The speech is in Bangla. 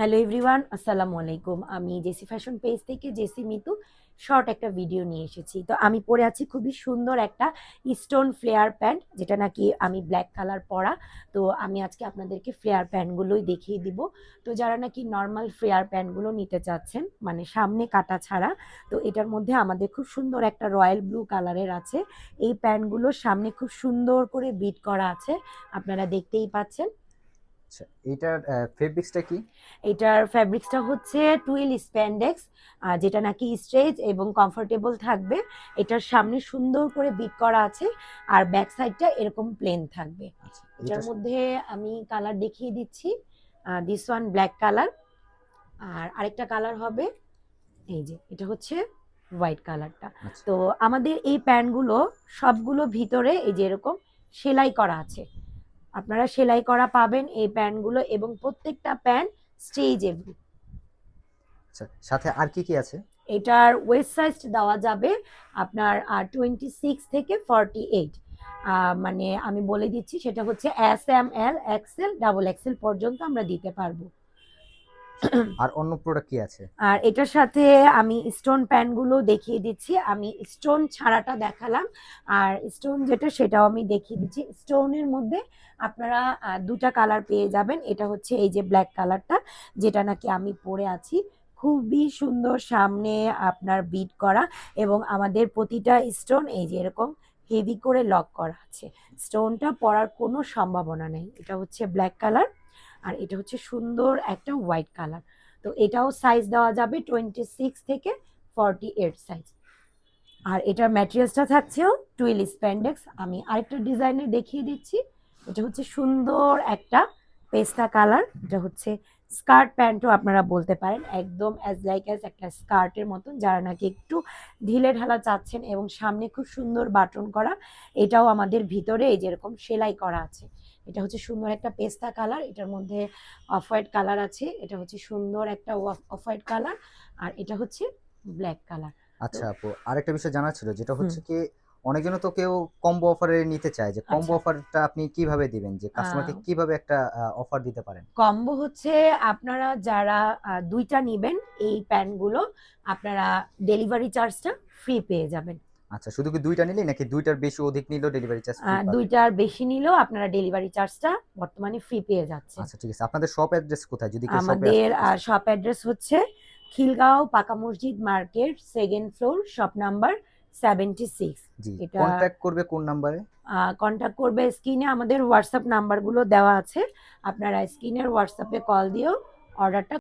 হ্যালো এভরিওয়ান, আসসালামু আলাইকুম। আমি জেসি ফ্যাশন পেজ থেকে জেসি মিতু শর্ট একটা ভিডিও নিয়ে এসেছি। তো আমি পরে আছি খুবই সুন্দর একটা স্টোন ফ্লেয়ার প্যান্ট, যেটা নাকি আমি ব্ল্যাক কালার পরা। তো আমি আজকে আপনাদেরকে ফ্লেয়ার প্যান্টগুলোই দেখিয়ে দিব। তো যারা নাকি নর্মাল ফ্লেয়ার প্যান্টগুলো নিতে চাচ্ছেন, মানে সামনে কাটা ছাড়া, তো এটার মধ্যে আমাদের খুব সুন্দর একটা রয়্যাল ব্লু কালারের আছে। এই প্যান্টগুলোর সামনে খুব সুন্দর করে বিট করা আছে, আপনারা দেখতেই পাচ্ছেন। আচ্ছা, এটার ফেব্রিক্সটা কি? এটার ফ্যাব্রিক্সটা হচ্ছে টুইল স্প্যান্ডেক্স, যেটা নাকি স্ট্রেচ এবং কমফোর্টেবল থাকবে। এটার সামনে সুন্দর করে বিট করা আছে, আর ব্যাক সাইডটা এরকম প্লেন থাকবে। আচ্ছা, এটার এটা মধ্যে আমি কালার দেখিয়ে দিচ্ছি। দিস ওয়ান ব্ল্যাক কালার, আর আরেকটা কালার হবে এই যে, এটা হচ্ছে হোয়াইট কালারটা। আচ্ছা, তো আমাদের এই প্যান্টগুলো সবগুলো ভিতরে এই যে এরকম সেলাই করা আছে, আপনারা সেলাই করা পাবেন এই প্যান্টগুলো, এবং প্রত্যেকটা প্যান্ট স্ট্রেচেবল। আচ্ছা, সাথে আর কি কি আছে? এটার ওয়েস্ট সাইজ দেওয়া যাবে আপনার 26 থেকে 48। মানে আমি বলে দিচ্ছি, সেটা হচ্ছে SML XL ডাবল এক্সেল পর্যন্ত আমরা দিতে পারবো। আর অন্য প্রোডাক্ট কি আছে? আর এটার সাথে আমি স্টোন প্যান্টগুলো দেখিয়ে দিচ্ছি। আমি স্টোন ছাড়াটা দেখালাম, আর স্টোন যেটা সেটাও আমি দেখিয়ে দিচ্ছি। স্টোনের মধ্যে আপনারা দুটা কালার পেয়ে যাবেন। এটা হচ্ছে এই যে ব্ল্যাক কালারটা, যেটা নাকি আমি পরে আছি। খুবই সুন্দর সামনে আপনার বিট করা, এবং আমাদের প্রতিটা স্টোন এই যে এরকম হেভি করে লক করা আছে। স্টোনটা পড়ার কোনো সম্ভাবনা নেই। এটা হচ্ছে ব্ল্যাক কালার, আর এটা হচ্ছে সুন্দর একটা হোয়াইট কালার। তো এটাও সাইজ দেওয়া যাবে 26 থেকে 48 সাইজ। আর এটার ম্যাটেরিয়ালসটা থাকছেও টুইল স্প্যান্ডেক্স। আমি আরেকটা ডিজাইনে দেখিয়ে দিচ্ছি। এটা হচ্ছে সুন্দর একটা পেস্তা কালার। এটা হচ্ছে স্কার্ট প্যান্টও আপনারা বলতে পারেন, একদম অ্যাজ লাইক অ্যাজ একটা স্কার্টের মতন, যারা নাকি একটু ঢিলে ঢালা চাচ্ছেন এবং সামনে খুব সুন্দর বাটন করা। এটাও আমাদের ভিতরে এই যেরকম সেলাই করা আছে। এটা হচ্ছে সুন্দর একটা পেস্তা কালার, এটার মধ্যে অফ হোয়াইট কালার আছে। এটা হচ্ছে সুন্দর একটা অফ হোয়াইট কালার, আর এটা হচ্ছে ব্ল্যাক কালার। তো আচ্ছা আপু, আরেকটা বিষয় জানার ছিল, যেটা হুম, হচ্ছে কি অনেকজন তো কেউ কম্বো অফারে নিতে চায়, যে কম্বো আচ্ছা। অফারটা আপনি কিভাবে দিবেন, যে কাস্টমারকে কিভাবে একটা অফার দিতে পারেন? কম্বো হচ্ছে আপনারা যারা দুইটা নিবেন এই প্যান্টগুলো, আপনারা ডেলিভারি চার্জটা ফ্রি পেয়ে যাবেন। আচ্ছা, শুধু কি দুইটা নিলেই, নাকি দুইটার বেশি অধিক নিলেও ডেলিভারি চার্জ ফ্রি পাবে? দুইটার বেশি নিলেও আপনারা ডেলিভারি চার্জটা বর্তমানে ফ্রি পেয়ে যাচ্ছেন। আচ্ছা, ঠিক আছে। আপনাদের শপ অ্যাড্রেস কোথায়, যদি কেউ শপে আমাদের আসতে চায়? শপ অ্যাড্রেস হচ্ছে খিলগাঁও পাকা মসজিদ market, second floor, shop number 76। জি, এটা কন্ট্যাক্ট করবে কোন নাম্বারে? কন্ট্যাক্ট করবে, স্ক্রিনে আমাদের হোয়াটসঅ্যাপ নাম্বারগুলো দেওয়া আছে। আপনারা স্ক্রিনের হোয়াটসঅ্যাপে কল দিয়েও অর্ডারটা